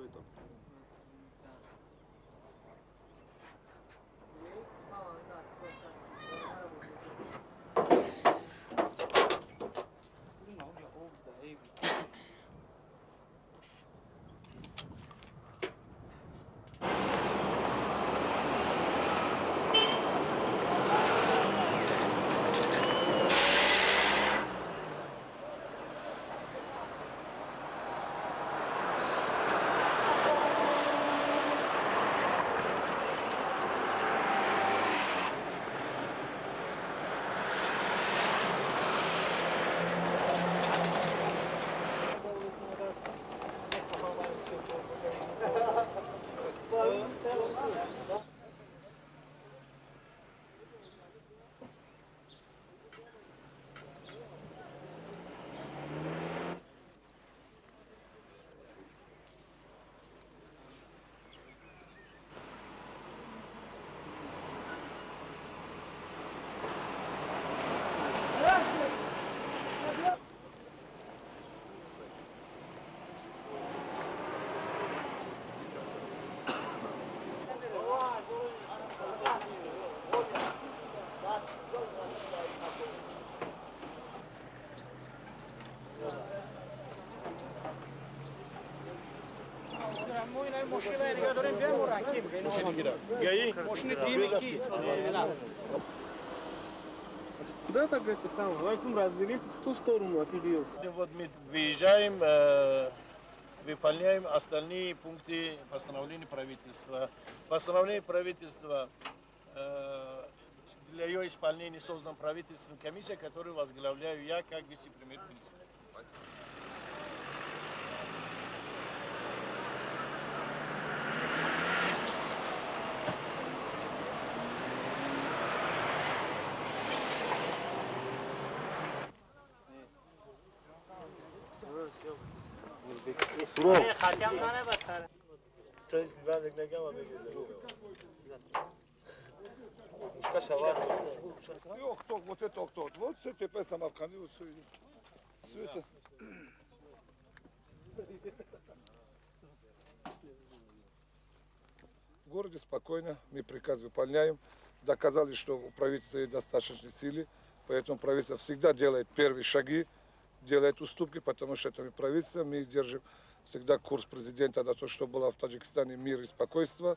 там. Куда так это самое? Давайте разберемся, в ту сторону отведем. Вот мы выезжаем, выполняем остальные пункты постановления правительства. Постановление правительства, для ее исполнения создана правительственная комиссия, которую возглавляю я как вице-премьер-министр. Кто, вот это кто? Вот с этой самовканы, вот все это. В городе спокойно, мы приказ выполняем. Доказали, что у правительства есть достаточно силы, поэтому правительство всегда делает первые шаги, делает уступки, потому что это правительство, мы держим всегда курс президента на то, что было в Таджикистане мир и спокойствие.